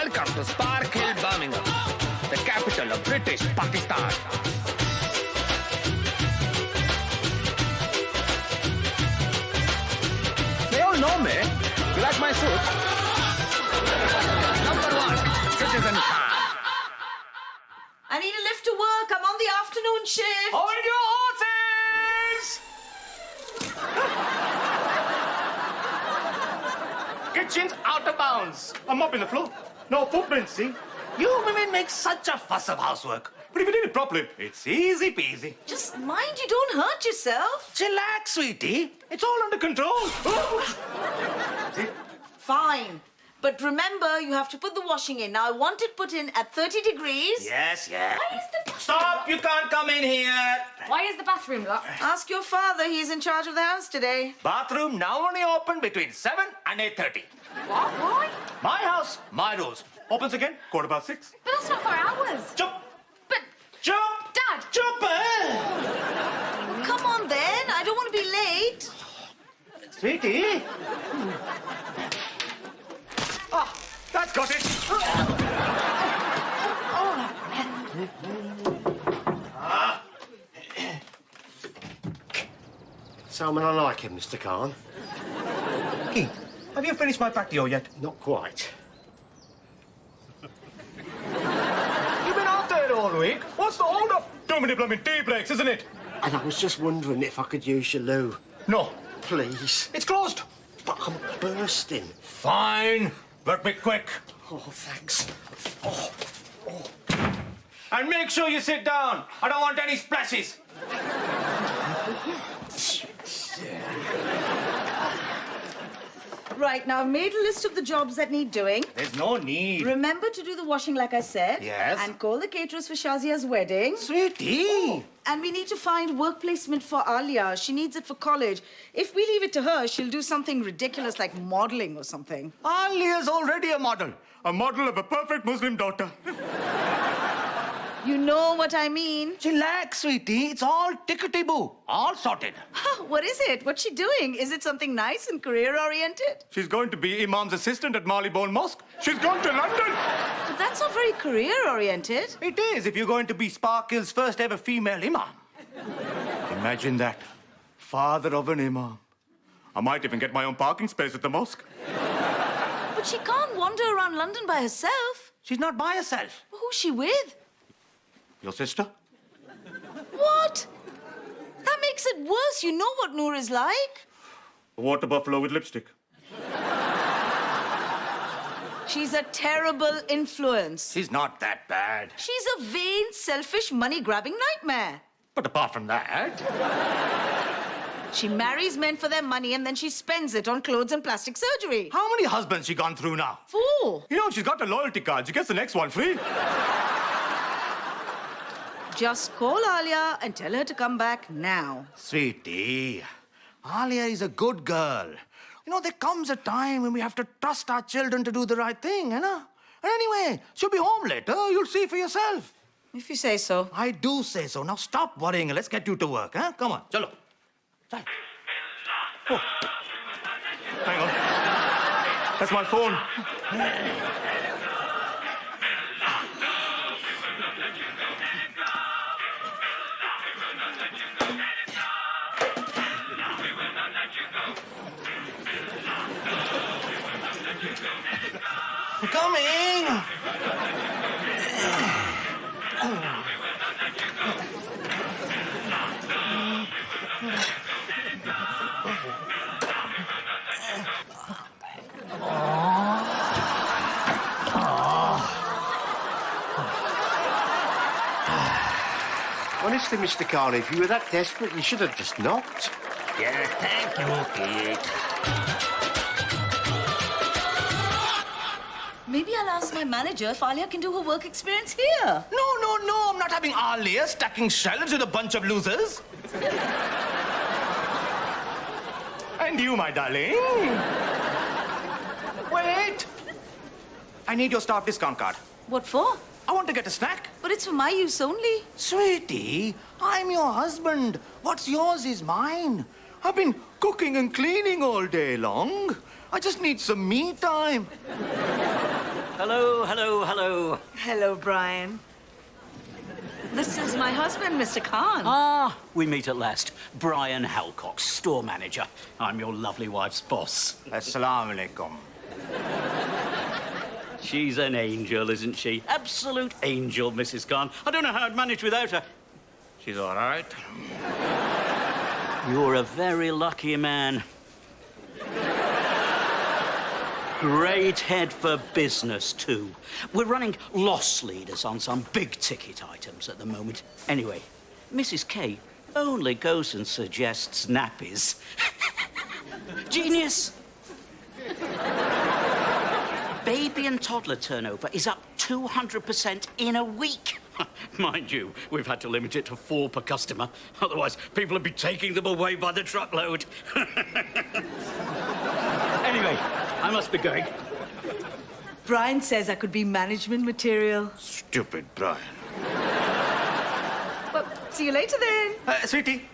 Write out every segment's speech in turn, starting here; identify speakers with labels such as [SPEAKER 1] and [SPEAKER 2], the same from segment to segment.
[SPEAKER 1] Welcome to Spark Hill, Birmingham, the capital of British Pakistan. They all know me. You like my suit? Number 1, Citizen Khan.
[SPEAKER 2] I need a lift to work. I'm on the afternoon shift.
[SPEAKER 1] Hold your horses! Kitchen's out of bounds.
[SPEAKER 3] I'm mopping the floor. No footprints, see?
[SPEAKER 1] You women make such a fuss of housework.
[SPEAKER 3] But if you did it properly, it's easy peasy.
[SPEAKER 2] Just mind you don't hurt yourself.
[SPEAKER 1] Chillax, sweetie. It's all under control.
[SPEAKER 3] See?
[SPEAKER 2] Fine. But remember, you have to put the washing in. Now, I want it put in at 30 degrees.
[SPEAKER 1] Yes, yes.
[SPEAKER 4] Why is the bathroom
[SPEAKER 1] Stop! You can't come in here.
[SPEAKER 4] Why is the bathroom locked?
[SPEAKER 2] Ask your father. He's in charge of the house today.
[SPEAKER 1] Bathroom now only open between 7 and 8:30.
[SPEAKER 4] What? Why?
[SPEAKER 1] My house, my rules.
[SPEAKER 3] Opens again, 6:15.
[SPEAKER 4] But that's not for hours.
[SPEAKER 3] Jump!
[SPEAKER 4] But,
[SPEAKER 1] Jump!
[SPEAKER 4] Dad!
[SPEAKER 1] Jump!
[SPEAKER 2] Come on, then. I don't want to be late.
[SPEAKER 1] Sweetie.
[SPEAKER 3] Ah, that's got it.
[SPEAKER 5] Salmon, I like him, Mr. Khan.
[SPEAKER 3] Keith, have you finished my patio yet?
[SPEAKER 5] Not quite.
[SPEAKER 3] You've been out there all week. What's the hold-up? Too many blooming tea breaks, isn't it?
[SPEAKER 5] And I was just wondering if I could use your loo.
[SPEAKER 3] No,
[SPEAKER 5] Please.
[SPEAKER 3] it's closed.
[SPEAKER 5] But I'm bursting.
[SPEAKER 3] Fine. Work me quick.
[SPEAKER 5] Oh, thanks.
[SPEAKER 1] And make sure you sit down. I don't want any splashes.
[SPEAKER 2] Right, now I've made a list of the jobs that need doing.
[SPEAKER 1] There's no need.
[SPEAKER 2] Remember to do the washing like I said.
[SPEAKER 1] Yes.
[SPEAKER 2] And call the caterers for Shazia's wedding.
[SPEAKER 1] Sweetie.
[SPEAKER 2] And we need to find work placement for Alia. She needs it for college. If we leave it to her, she'll do something ridiculous like modeling or something.
[SPEAKER 1] Alia's already a model.
[SPEAKER 3] A model of a perfect Muslim daughter.
[SPEAKER 2] You know what I mean.
[SPEAKER 1] Chillax, sweetie. It's all tickety-boo. All sorted.
[SPEAKER 2] What is it? What's she doing? Is it something nice and career-oriented?
[SPEAKER 3] She's going to be Imam's assistant at Marylebone Mosque. She's going to London.
[SPEAKER 2] But that's not very career-oriented.
[SPEAKER 1] It is if you're going to be Sparkle's first ever female imam.
[SPEAKER 3] Imagine that. Father of an imam. I might even get my own parking space at the mosque.
[SPEAKER 2] But she can't wander around London by herself.
[SPEAKER 1] She's not by herself.
[SPEAKER 2] Who's she with?
[SPEAKER 3] Your sister?
[SPEAKER 2] What? That makes it worse. You know what Noor is like.
[SPEAKER 3] A water buffalo with lipstick.
[SPEAKER 2] She's a terrible influence.
[SPEAKER 1] She's not that bad.
[SPEAKER 2] She's a vain, selfish, money-grabbing nightmare.
[SPEAKER 1] But apart from that...
[SPEAKER 2] She marries men for their money and then she spends it on clothes and plastic surgery.
[SPEAKER 1] How many husbands she gone through now?
[SPEAKER 2] 4.
[SPEAKER 3] You know, she's got a loyalty card. She gets the next one free.
[SPEAKER 2] Just call Alia and tell her to come back now.
[SPEAKER 1] Sweetie, Alia is a good girl. You know, there comes a time when we have to trust our children to do the right thing, you know? And anyway, she'll be home later. You'll see for yourself.
[SPEAKER 2] If you say so.
[SPEAKER 1] I do say so. Now stop worrying and let's get you to work, huh? Come on, chalo. Chal.
[SPEAKER 3] Oh. Hang on. That's my phone.
[SPEAKER 1] Coming!
[SPEAKER 5] Honestly, Mr. Khan, if you were that desperate, you should have just knocked.
[SPEAKER 1] Yes, thank you, Pete.
[SPEAKER 2] Maybe I'll ask my manager if Alia can do her work experience here.
[SPEAKER 1] No, I'm not having Alia stacking shelves with a bunch of losers.
[SPEAKER 3] And you, my darling.
[SPEAKER 1] Wait. I need your staff discount card.
[SPEAKER 2] What for?
[SPEAKER 1] I want to get a snack.
[SPEAKER 2] But it's for my use only.
[SPEAKER 1] Sweetie, I'm your husband. What's yours is mine. I've been cooking and cleaning all day long. I just need some me time.
[SPEAKER 6] Hello, hello, hello.
[SPEAKER 2] Hello, Brian. This is my husband, Mr. Khan.
[SPEAKER 6] Ah, we meet at last. Brian Halcox, store manager. I'm your lovely wife's boss.
[SPEAKER 1] Assalamu alaikum.
[SPEAKER 6] She's an angel, isn't she? Absolute angel, Mrs. Khan. I don't know how I'd manage without her.
[SPEAKER 1] She's all right.
[SPEAKER 6] You're a very lucky man. Great head for business, too. We're running loss leaders on some big-ticket items at the moment. Anyway, Mrs. K only goes and suggests nappies. Genius! Baby and toddler turnover is up 200% in a week. Mind you, we've had to limit it to 4 per customer. Otherwise, people would be taking them away by the truckload. Anyway, I must be going.
[SPEAKER 2] Brian says I could be management material.
[SPEAKER 1] Stupid Brian.
[SPEAKER 2] Well, see you later then.
[SPEAKER 1] Sweetie,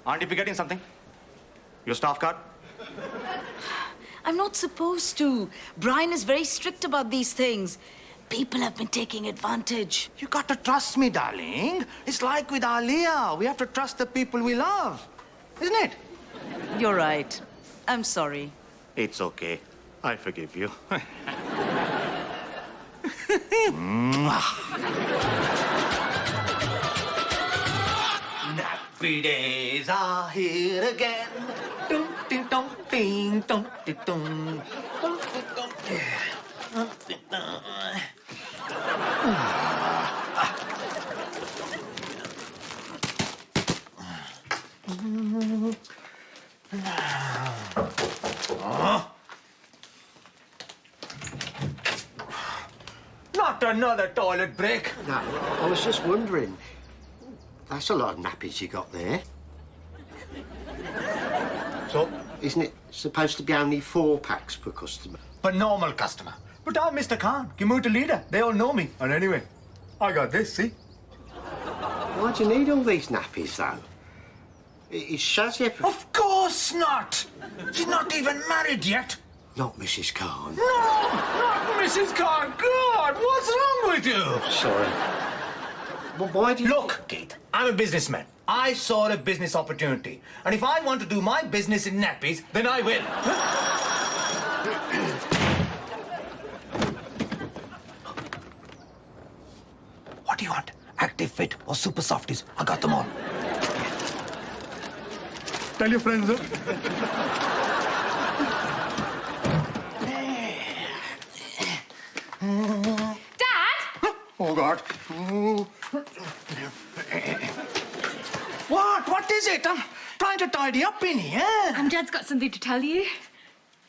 [SPEAKER 1] aren't you forgetting something? Your staff card?
[SPEAKER 2] I'm not supposed to. Brian is very strict about these things. People have been taking advantage.
[SPEAKER 1] You got to trust me, darling. It's like with Alia. We have to trust the people we love. Isn't it?
[SPEAKER 2] You're right. I'm sorry.
[SPEAKER 1] It's okay. I forgive you. Nappy days are here again. Dum, ding, dum, ding, dum, ding, dum. Dum, ding, dum, dum, ding, dum. Not another toilet break.
[SPEAKER 5] No, I was just wondering. That's a lot of nappies you got there.
[SPEAKER 1] So,
[SPEAKER 5] Isn't it supposed to be only 4 packs per customer?
[SPEAKER 1] for normal customer. But I'm Mr. Khan, community leader. They all know me. And anyway, I got this, see?
[SPEAKER 5] Why do you need all these nappies, though? Is Shazzy ever...
[SPEAKER 1] Of course not. She's not even married yet.
[SPEAKER 5] Not Mrs. Khan.
[SPEAKER 1] No, not Mrs. Khan. God, what's wrong with you?
[SPEAKER 5] Sorry. Well, why do you...
[SPEAKER 1] Look, Keith, I'm a businessman. I saw a business opportunity. And if I want to do my business in nappies, then I will. What do you want? Active Fit or Super Softies? I got them all. Tell your friends, huh?
[SPEAKER 4] Dad?
[SPEAKER 1] Oh, God. What is it? I'm trying to tidy up in here.
[SPEAKER 4] Dad's got something to tell you.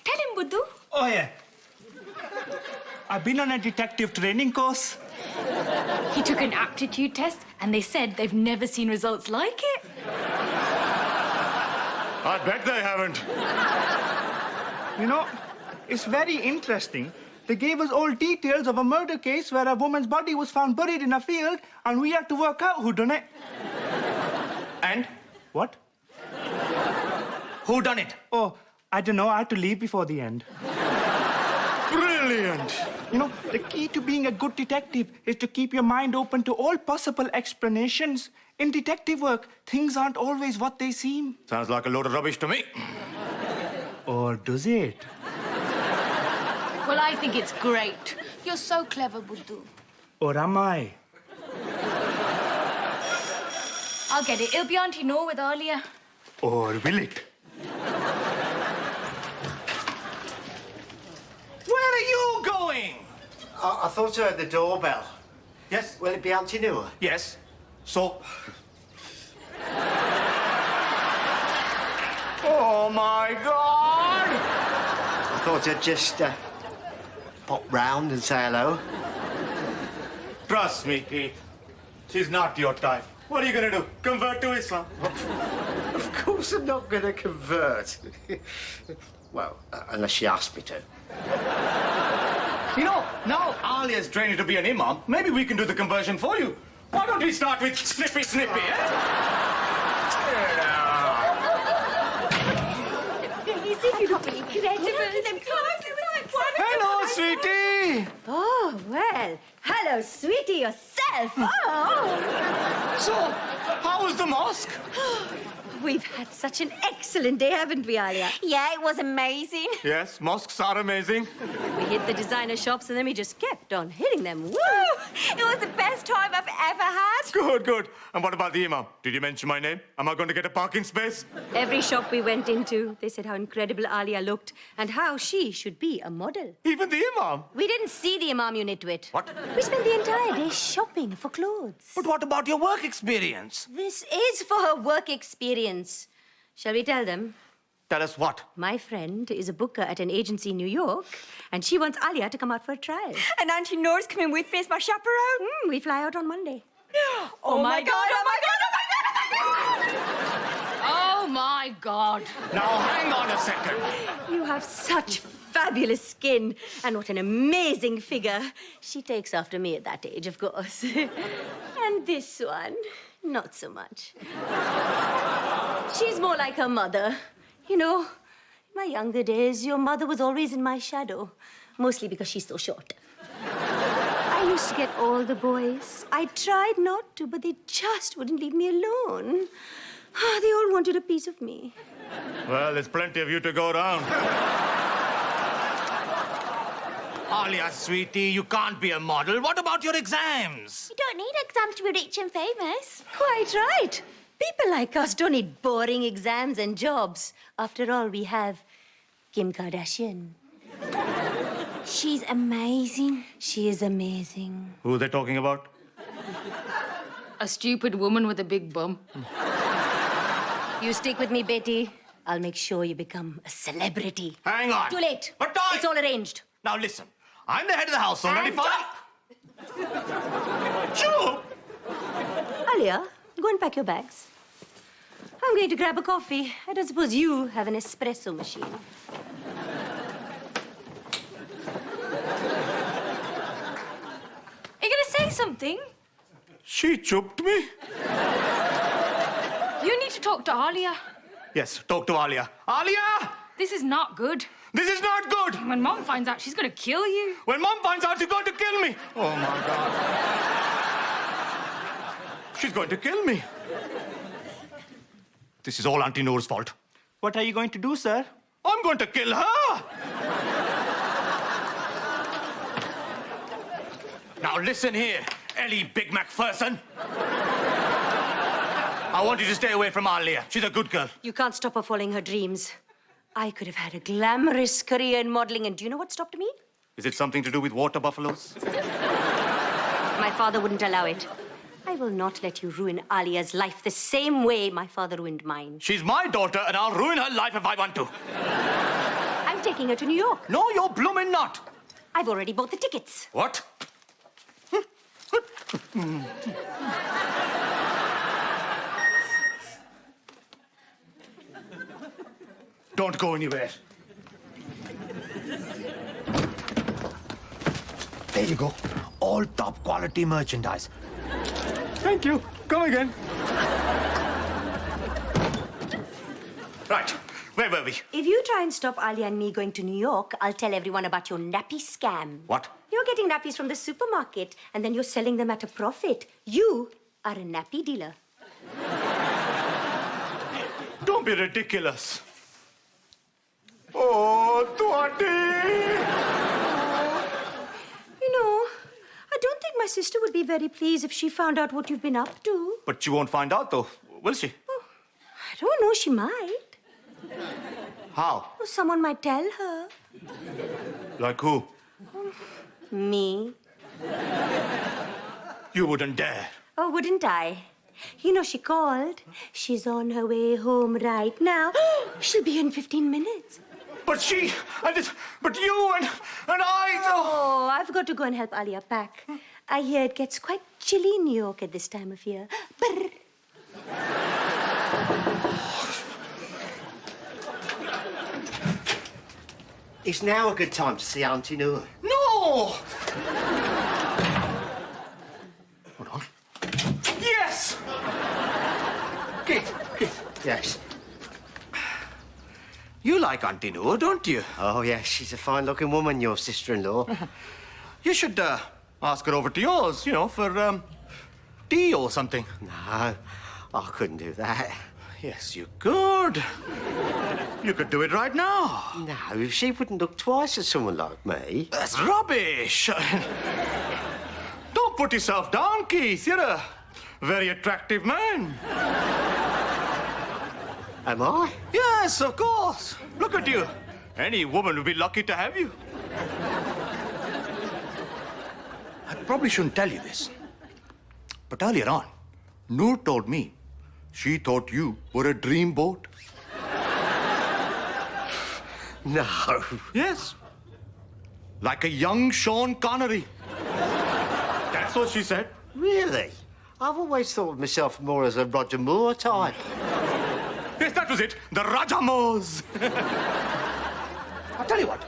[SPEAKER 4] Tell him, Buddhu.
[SPEAKER 7] Oh, yeah. I've been on a detective training course.
[SPEAKER 4] He took an aptitude test and they said they've never seen results like it.
[SPEAKER 3] I bet they haven't.
[SPEAKER 7] You know, it's very interesting. They gave us all details of a murder case where a woman's body was found buried in a field and we had to work out who done it.
[SPEAKER 1] And
[SPEAKER 7] What?
[SPEAKER 1] who done it?
[SPEAKER 7] Oh, I don't know. I had to leave before the end.
[SPEAKER 3] Brilliant.
[SPEAKER 7] You know, the key to being a good detective is to keep your mind open to all possible explanations. In detective work, things aren't always what they seem.
[SPEAKER 3] Sounds like a load of rubbish to me.
[SPEAKER 7] Or does it?
[SPEAKER 4] Well, I think it's great. You're so clever, Buddhu.
[SPEAKER 7] Or am I?
[SPEAKER 4] I'll get it. It'll be Aunty Noor with Alia.
[SPEAKER 7] Or will it?
[SPEAKER 1] Where are you going?
[SPEAKER 5] I thought I heard the doorbell.
[SPEAKER 1] Yes?
[SPEAKER 5] Will it be Aunty Noor?
[SPEAKER 1] Yes. So... Oh, my God!
[SPEAKER 5] I thought I'd just pop round and say hello.
[SPEAKER 1] Trust me, Keith. She's not your type. What are you going to do? Convert to Islam?
[SPEAKER 5] Of course I'm not going to convert. Well, unless she asks me to.
[SPEAKER 1] You know, now Alia's training to be an imam. Maybe we can do the conversion for you. Why don't we start with Snippy Snippy, eh?
[SPEAKER 4] Is it incredible?
[SPEAKER 1] Hello, sweetie.
[SPEAKER 2] Oh,
[SPEAKER 8] hello, sweetie, yourself. Oh.
[SPEAKER 3] So, how was the mosque?
[SPEAKER 8] We've had such an excellent day, haven't we, Alia? Yeah, it was amazing.
[SPEAKER 3] Yes, mosques are amazing.
[SPEAKER 8] We hit the designer shops and then we just kept on hitting them. Woo! It was the best time I've ever had.
[SPEAKER 3] Good, good. And what about the imam? Did you mention my name? Am I going to get a parking space?
[SPEAKER 8] Every shop we went into, they said how incredible Alia looked and how she should be a model.
[SPEAKER 3] Even the imam?
[SPEAKER 8] We didn't see the imam, you nitwit.
[SPEAKER 3] What?
[SPEAKER 8] We spent the entire day shopping for clothes.
[SPEAKER 1] But what about your work experience?
[SPEAKER 8] This is for her work experience. Shall we tell them?
[SPEAKER 3] Tell us what?
[SPEAKER 8] My friend is a booker at an agency in New York, and she wants Alia to come out for a trial.
[SPEAKER 9] And Aunty Noor's coming with me as my chaperone.
[SPEAKER 8] We fly out on Monday.
[SPEAKER 9] Oh my God, oh my God, oh my God, oh my God!
[SPEAKER 4] Oh, my God.
[SPEAKER 3] Now, hang on a second.
[SPEAKER 8] You have such fabulous skin, and what an amazing figure. She takes after me at that age, of course. And this one, not so much. She's more like her mother. You know, in my younger days, your mother was always in my shadow, mostly because she's so short. I used to get all the boys. I tried not to, but they just wouldn't leave me alone. They all wanted a piece of me.
[SPEAKER 3] Well, there's plenty of you to go around.
[SPEAKER 1] Alia, sweetie, you can't be a model. What about your exams?
[SPEAKER 8] You don't need exams to be rich and famous. Quite right. People like us don't need boring exams and jobs. After all, we have Kim Kardashian. She's amazing. She is amazing.
[SPEAKER 3] Who are they talking about?
[SPEAKER 4] A stupid woman with a big bum.
[SPEAKER 8] You stick with me, Betty. I'll make sure you become a celebrity.
[SPEAKER 1] Hang on.
[SPEAKER 8] Too late.
[SPEAKER 1] But I...
[SPEAKER 8] It's all arranged.
[SPEAKER 1] Now listen, I'm the head of the household, and if I...
[SPEAKER 3] Joe!
[SPEAKER 8] Alia, go and pack your bags. I'm going to grab a coffee. I don't suppose you have an espresso machine.
[SPEAKER 4] Are you going to say something?
[SPEAKER 3] She choked me.
[SPEAKER 4] You need to talk to Alia.
[SPEAKER 3] Yes, talk to Alia. Alia!
[SPEAKER 4] This is not good.
[SPEAKER 3] This is not good!
[SPEAKER 4] When Mom finds out, she's going to kill you.
[SPEAKER 3] When Mom finds out, she's going to kill me. Oh, my God. She's going to kill me. This is all Aunty Noor's fault.
[SPEAKER 7] What are you going to do, sir?
[SPEAKER 3] I'm going to kill her!
[SPEAKER 1] Now listen here, Ellie Big Macpherson. I want you to stay away from Alia. She's a good girl.
[SPEAKER 8] You can't stop her following her dreams. I could have had a glamorous career in modeling, and do you know what stopped me?
[SPEAKER 3] Is it something to do with water buffaloes?
[SPEAKER 8] My father wouldn't allow it. I will not let you ruin Alia's life the same way my father ruined mine.
[SPEAKER 1] She's my daughter, and I'll ruin her life if I want to.
[SPEAKER 8] I'm taking her to New York.
[SPEAKER 1] No, you're blooming not.
[SPEAKER 8] I've already bought the tickets.
[SPEAKER 1] What? Don't go anywhere. There you go. All top quality merchandise.
[SPEAKER 3] Thank you. Come again.
[SPEAKER 1] Right. Where were we?
[SPEAKER 8] If you try and stop Alia and me going to New York, I'll tell everyone about your nappy scam.
[SPEAKER 1] What?
[SPEAKER 8] You're getting nappies from the supermarket, and then you're selling them at a profit. You are a nappy dealer.
[SPEAKER 3] Don't be ridiculous. Oh, Tuati!
[SPEAKER 8] You know, I don't think my sister would be very pleased if she found out what you've been up to.
[SPEAKER 3] But she won't find out, though, will she?
[SPEAKER 8] Oh, I don't know, she might.
[SPEAKER 3] How?
[SPEAKER 8] Oh, someone might tell her.
[SPEAKER 3] Like who?
[SPEAKER 8] Me.
[SPEAKER 3] You wouldn't dare.
[SPEAKER 8] Oh, wouldn't I? You know, she called. She's on her way home right now. She'll be in 15 minutes.
[SPEAKER 3] But she, but you and I...
[SPEAKER 8] Oh, I've got to go and help Alia pack. I hear it gets quite chilly in New York at this time of year. Brr.
[SPEAKER 5] Is now a good time to see Aunty Noor?
[SPEAKER 1] No!
[SPEAKER 3] Hold on. Yes!
[SPEAKER 5] Good. Yes.
[SPEAKER 1] You like Aunty Noor, don't you?
[SPEAKER 5] Oh, yes, she's a fine-looking woman, your sister-in-law.
[SPEAKER 1] You should ask her over to yours, for tea or something.
[SPEAKER 5] No, I couldn't do that.
[SPEAKER 1] Yes, you could. You could do it right now.
[SPEAKER 5] No, she wouldn't look twice at someone like me.
[SPEAKER 1] That's rubbish. Don't put yourself down, Keith. You're a very attractive man.
[SPEAKER 5] Am I?
[SPEAKER 1] Yes, of course. Look at you. Any woman would be lucky to have you. I probably shouldn't tell you this, but earlier on, Noor told me she thought you were a dreamboat.
[SPEAKER 5] No.
[SPEAKER 1] Yes. Like a young Sean Connery. That's what she said.
[SPEAKER 5] Really? I've always thought of myself more as a Roger Moore type.
[SPEAKER 1] Yes, that was it. The Rajamos. I'll tell you what.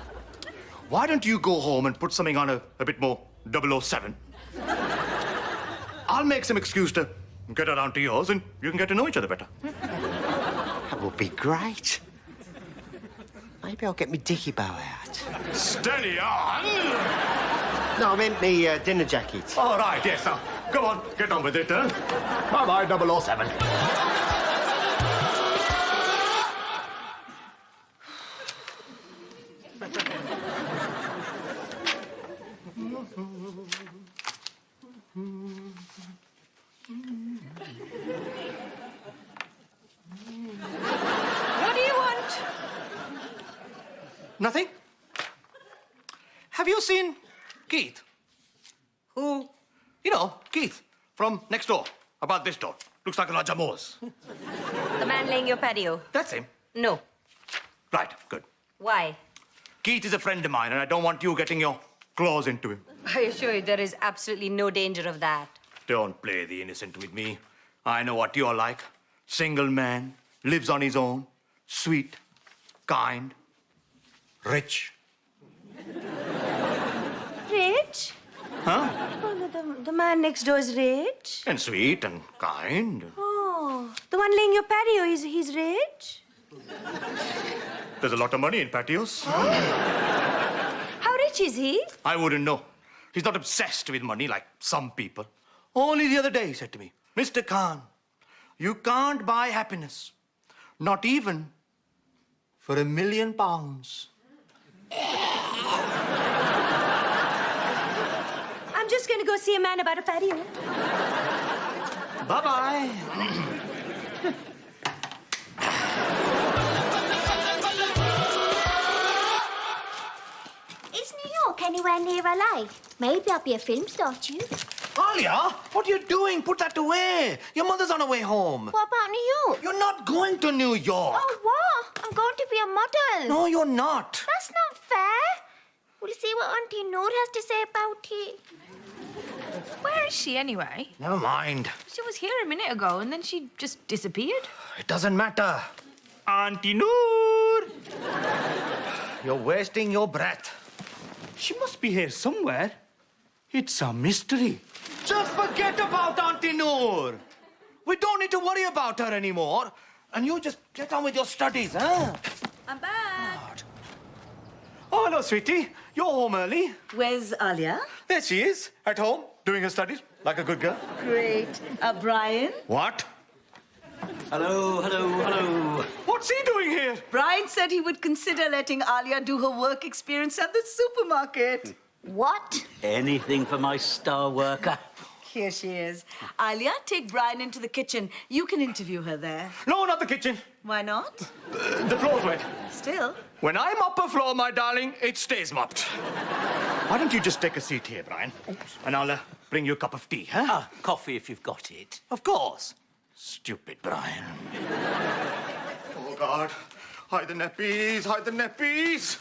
[SPEAKER 1] Why don't you go home and put something on a bit more 007? I'll make some excuse to get around to yours and you can get to know each other better.
[SPEAKER 5] That would be great. Maybe I'll get my dicky bow out.
[SPEAKER 1] Steady on.
[SPEAKER 5] No, I meant me dinner jacket.
[SPEAKER 1] All right, yes. Now, go on. Get on with it, huh? Bye-bye, 007.
[SPEAKER 2] What do you want?
[SPEAKER 1] Nothing? Have you seen Keith?
[SPEAKER 2] Who?
[SPEAKER 1] Keith, from next door, about this door. Looks like a Raja Moore's.
[SPEAKER 8] The man laying your patio?
[SPEAKER 1] That's him.
[SPEAKER 8] No.
[SPEAKER 1] Right, good.
[SPEAKER 8] Why?
[SPEAKER 1] Keith is a friend of mine, and I don't want you getting your claws into him.
[SPEAKER 8] I assure you there is absolutely no danger of that.
[SPEAKER 1] Don't play the innocent with me. I know what you're like. Single man, lives on his own, sweet, kind, rich.
[SPEAKER 8] Rich?
[SPEAKER 1] Huh?
[SPEAKER 8] Oh, the man next door is rich.
[SPEAKER 1] And sweet and kind.
[SPEAKER 8] Oh, the one laying your patio, he's rich?
[SPEAKER 1] There's a lot of money in patios.
[SPEAKER 8] How rich is he?
[SPEAKER 1] I wouldn't know. He's not obsessed with money like some people. Only the other day he said to me, Mr. Khan, you can't buy happiness. Not even for £1 million.
[SPEAKER 8] I'm just going to go see a man about a patio.
[SPEAKER 1] Bye-bye.
[SPEAKER 10] Is New York anywhere near LA? Maybe I'll be a film star too.
[SPEAKER 1] Alia, what are you doing? Put that away. Your mother's on her way home.
[SPEAKER 10] What about New York?
[SPEAKER 1] You're not going to New York.
[SPEAKER 10] Oh, what? I'm going to be a model.
[SPEAKER 1] No, you're not.
[SPEAKER 10] That's not fair. We'll see what Aunty Noor has to say about it.
[SPEAKER 4] Where is she anyway?
[SPEAKER 1] Never mind.
[SPEAKER 4] She was here a minute ago and then she just disappeared.
[SPEAKER 1] It doesn't matter.
[SPEAKER 7] Aunty Noor!
[SPEAKER 1] You're wasting your breath.
[SPEAKER 7] She must be here somewhere. It's a mystery.
[SPEAKER 1] Just forget about Aunty Noor. We don't need to worry about her anymore. And you just get on with your studies, huh?
[SPEAKER 2] I'm back.
[SPEAKER 1] Oh, hello, sweetie. You're home early.
[SPEAKER 2] Where's Alia?
[SPEAKER 1] There she is, at home, doing her studies, like a good girl.
[SPEAKER 2] Great. Brian?
[SPEAKER 1] What?
[SPEAKER 6] Hello, hello, hello.
[SPEAKER 1] What's he doing here?
[SPEAKER 2] Brian said he would consider letting Alia do her work experience at the supermarket.
[SPEAKER 10] What?
[SPEAKER 6] Anything for my star worker.
[SPEAKER 2] Here she is. Alia, take Brian into the kitchen. You can interview her there.
[SPEAKER 1] No, not the kitchen.
[SPEAKER 2] Why not?
[SPEAKER 1] The floor's wet.
[SPEAKER 2] Still.
[SPEAKER 1] When I mop a floor, my darling, it stays mopped. Why don't you just take a seat here, Brian? And I'll bring you a cup of tea, huh?
[SPEAKER 6] Coffee if you've got it.
[SPEAKER 1] Of course. Stupid Brian. Oh, God. Hide the nappies, hide the nappies.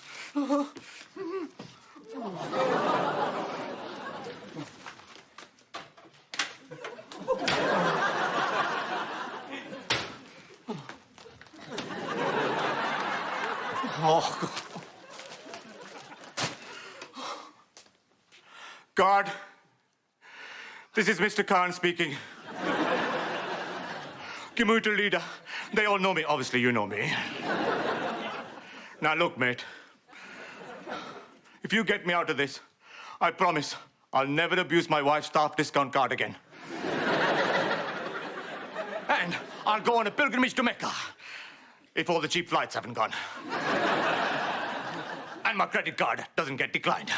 [SPEAKER 1] Oh, God. This is Mr. Khan speaking. Commuter leader. They all know me. Obviously, you know me. Now, look, mate. If you get me out of this, I promise
[SPEAKER 3] I'll never abuse my wife's staff discount card again. And I'll go on a pilgrimage to Mecca. If all the cheap flights haven't gone. And my credit card doesn't get declined.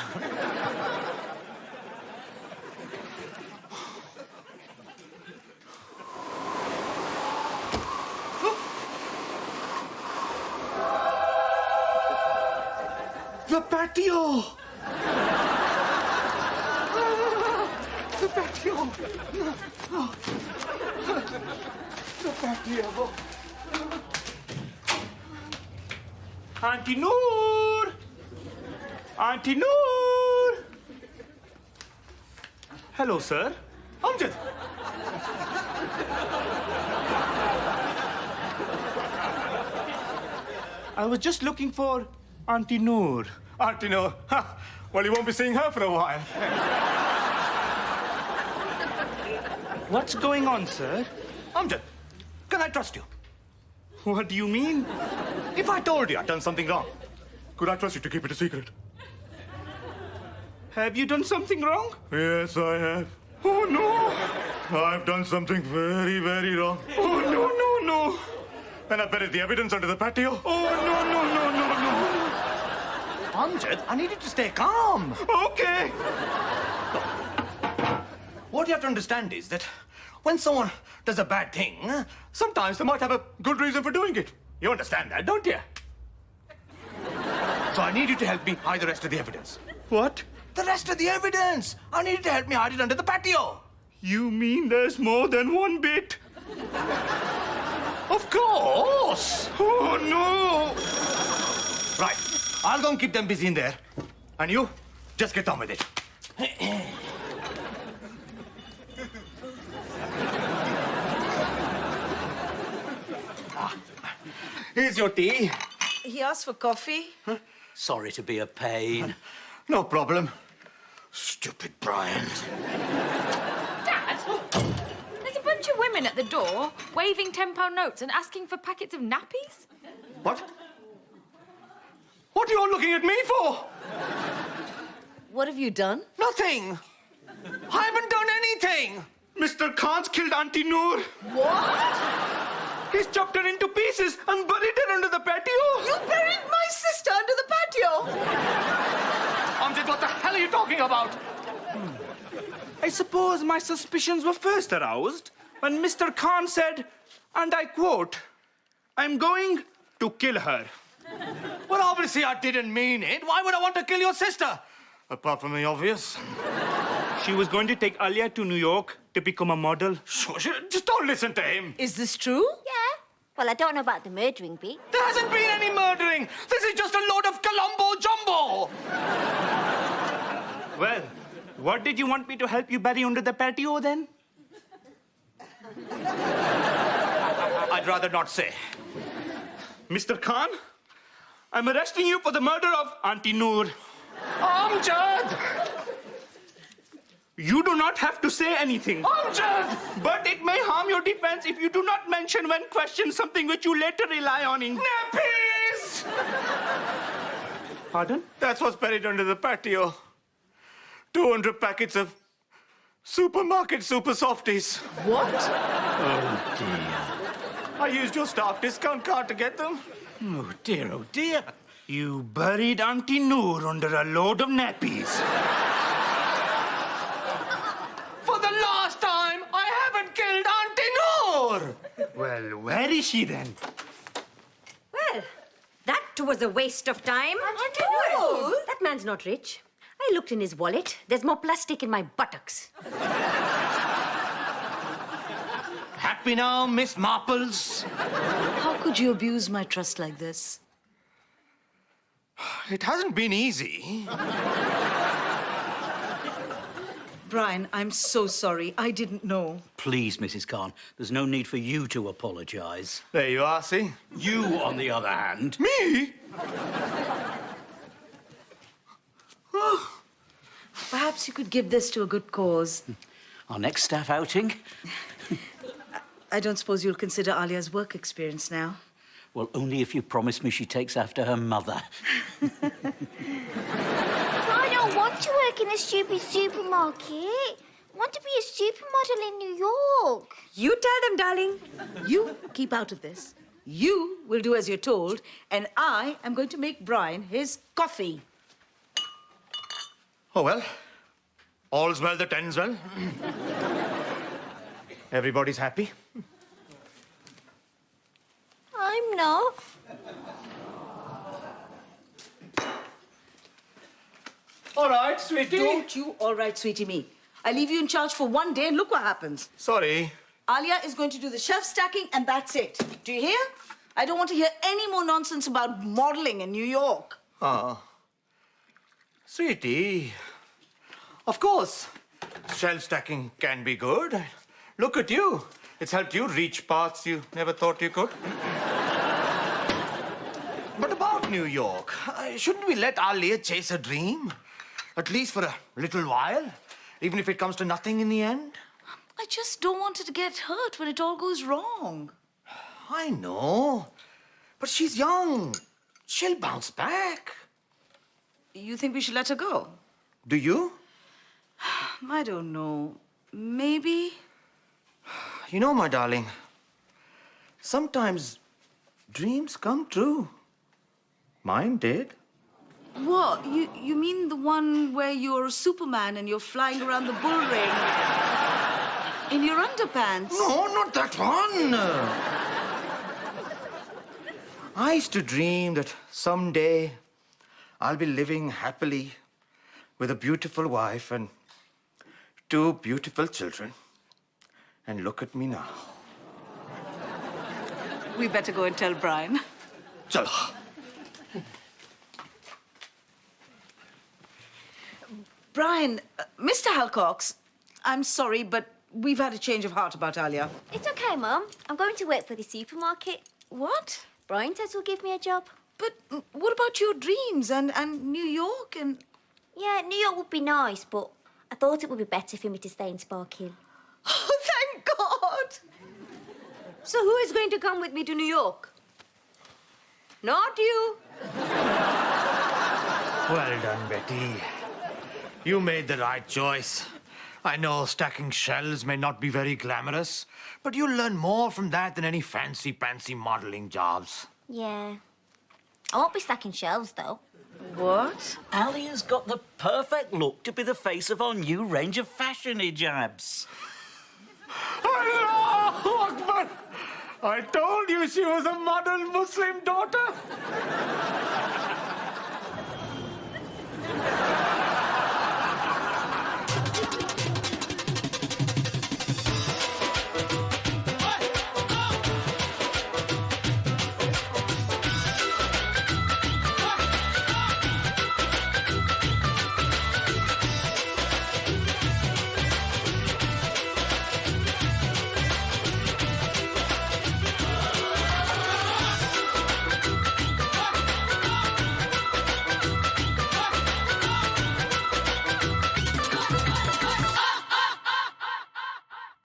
[SPEAKER 1] The patio! The patio! The patio!
[SPEAKER 7] Aunty Noor! Aunty Noor! Hello, sir.
[SPEAKER 1] Amjad!
[SPEAKER 7] I was just looking for Aunty Noor.
[SPEAKER 3] Auntie Noor. Ha. Well, you won't be seeing her for a while.
[SPEAKER 7] What's going on, sir?
[SPEAKER 1] Amjad, can I trust you?
[SPEAKER 7] What do you mean?
[SPEAKER 1] If I told you I'd done something wrong,
[SPEAKER 3] Could I trust you to keep it a secret?
[SPEAKER 7] Have you done something wrong?
[SPEAKER 3] Yes, I have.
[SPEAKER 7] Oh, no.
[SPEAKER 3] I've done something very, very wrong.
[SPEAKER 7] Oh, no, no, no.
[SPEAKER 3] And I buried the evidence under the patio.
[SPEAKER 7] Oh, no, no, no, no, no.
[SPEAKER 1] Amjad, I need you to stay calm.
[SPEAKER 7] Okay.
[SPEAKER 1] What you have to understand is that when someone does a bad thing, sometimes they might have a good reason for doing it. You understand that, don't you? So I need you to help me hide the rest of the evidence.
[SPEAKER 7] What?
[SPEAKER 1] The rest of the evidence! I need you to help me hide it under the patio.
[SPEAKER 7] You mean there's more than one bit?
[SPEAKER 1] Of course!
[SPEAKER 7] Oh, no.
[SPEAKER 1] Right, I'll go and keep them busy in there. And you, just get on with it. Here's your tea.
[SPEAKER 2] He asked for coffee.
[SPEAKER 6] Sorry to be a pain.
[SPEAKER 1] No problem. Stupid Brian.
[SPEAKER 4] Dad, there's a bunch of women at the door waving £10 notes and asking for packets of nappies.
[SPEAKER 1] What? What are you all looking at me for?
[SPEAKER 2] What have you done?
[SPEAKER 1] Nothing. I haven't done anything.
[SPEAKER 7] Mr. Khan's killed Aunty Noor.
[SPEAKER 2] What?
[SPEAKER 7] He's chopped her into pieces and buried her under the patio.
[SPEAKER 2] You buried my sister under the patio?
[SPEAKER 1] Amjad, what the hell are you talking about?
[SPEAKER 7] I suppose my suspicions were first aroused when Mr. Khan said, and I quote, "I'm going to kill her."
[SPEAKER 1] Well, obviously I didn't mean it. Why would I want to kill your sister? Apart from the obvious.
[SPEAKER 7] She was going to take Alia to New York to become a model.
[SPEAKER 1] Shush, just don't listen to him.
[SPEAKER 2] Is this true?
[SPEAKER 10] Yeah. Well, I don't know about the murdering bit.
[SPEAKER 1] There hasn't been any murdering. This is just a load of Columbo jumbo.
[SPEAKER 7] Well, what did you want me to help you bury under the patio then?
[SPEAKER 1] I'd rather not say.
[SPEAKER 7] Mr. Khan, I'm arresting you for the murder of Aunty Noor.
[SPEAKER 1] Amjad!
[SPEAKER 7] You do not have to say anything.
[SPEAKER 1] Amjad!
[SPEAKER 7] But it may harm your defense if you do not mention when questioned something which you later rely on in.
[SPEAKER 1] Nappies!
[SPEAKER 7] Pardon?
[SPEAKER 3] That's what's buried under the patio. 200 packets of supermarket super softies.
[SPEAKER 2] What?
[SPEAKER 6] Oh, dear.
[SPEAKER 3] I used your staff discount card to get them.
[SPEAKER 7] Oh, dear, oh, dear. You buried Aunty Noor under a load of nappies.
[SPEAKER 1] For the last time, I haven't killed Aunty Noor!
[SPEAKER 7] Well, where is she then?
[SPEAKER 8] Well, that was a waste of time.
[SPEAKER 2] Aunty Noor?
[SPEAKER 8] That man's not rich. I looked in his wallet. There's more plastic in my buttocks.
[SPEAKER 1] Happy now, Miss Marples?
[SPEAKER 2] How could you abuse my trust like this?
[SPEAKER 1] It hasn't been easy.
[SPEAKER 2] Brian, I'm so sorry. I didn't know.
[SPEAKER 6] Please, Mrs. Khan, there's no need for you to apologise.
[SPEAKER 1] There you are, see?
[SPEAKER 6] You, on the other hand...
[SPEAKER 1] Me?
[SPEAKER 2] Perhaps you could give this to a good cause.
[SPEAKER 6] Our next staff outing?
[SPEAKER 2] I don't suppose you'll consider Alia's work experience now.
[SPEAKER 6] Well, only if you promise me she takes after her mother.
[SPEAKER 10] I don't want to work in a stupid supermarket. I want to be a supermodel in New York.
[SPEAKER 8] You tell them, darling.
[SPEAKER 2] You keep out of this. You will do as you're told, and I am going to make Brian his coffee.
[SPEAKER 1] Oh, well. All's well that ends well. Everybody's happy.
[SPEAKER 10] I'm not.
[SPEAKER 1] All right, sweetie.
[SPEAKER 2] Don't you all right, sweetie me. I leave you in charge for one day and look what happens.
[SPEAKER 1] Sorry.
[SPEAKER 2] Alia is going to do the shelf stacking and that's it. Do you hear? I don't want to hear any more nonsense about modeling in New York.
[SPEAKER 1] Ah. Sweetie. Of course, shelf stacking can be good. Look at you. It's helped you reach paths you never thought you could. But about New York, shouldn't we let Alia chase her dream? At least for a little while, even if it comes to nothing in the end?
[SPEAKER 2] I just don't want her to get hurt when it all goes wrong.
[SPEAKER 1] I know, but she's young. She'll bounce back.
[SPEAKER 2] You think we should let her go?
[SPEAKER 1] Do you?
[SPEAKER 2] I don't know. Maybe?
[SPEAKER 1] You know, my darling, sometimes dreams come true. Mine did.
[SPEAKER 2] What? You mean the one where you're Superman and you're flying around the bull ring in your underpants?
[SPEAKER 1] No, not that one. I used to dream that someday I'll be living happily with a beautiful wife and 2 beautiful children. And look at me now.
[SPEAKER 2] We better go and tell Brian.
[SPEAKER 1] Chalo.
[SPEAKER 2] Brian, Mr. Halcox, I'm sorry, but we've had a change of heart about Alia.
[SPEAKER 10] It's okay, Mum. I'm going to work for the supermarket.
[SPEAKER 2] What?
[SPEAKER 10] Brian says he'll give me a job.
[SPEAKER 2] But what about your dreams and New York and...
[SPEAKER 10] Yeah, New York would be nice, but I thought it would be better for me to stay in Spark Hill.
[SPEAKER 2] Oh, thank God!
[SPEAKER 8] So who is going to come with me to New York? Not you.
[SPEAKER 1] Well done, Betty. You made the right choice. I know stacking shelves may not be very glamorous, but you'll learn more from that than any fancy-pantsy modeling jobs.
[SPEAKER 10] Yeah. I won't be stacking shelves, though.
[SPEAKER 2] What?
[SPEAKER 6] Alia's got the perfect look to be the face of our new range of fashion hijabs.
[SPEAKER 1] Allahu Akbar! I told you she was a model Muslim daughter.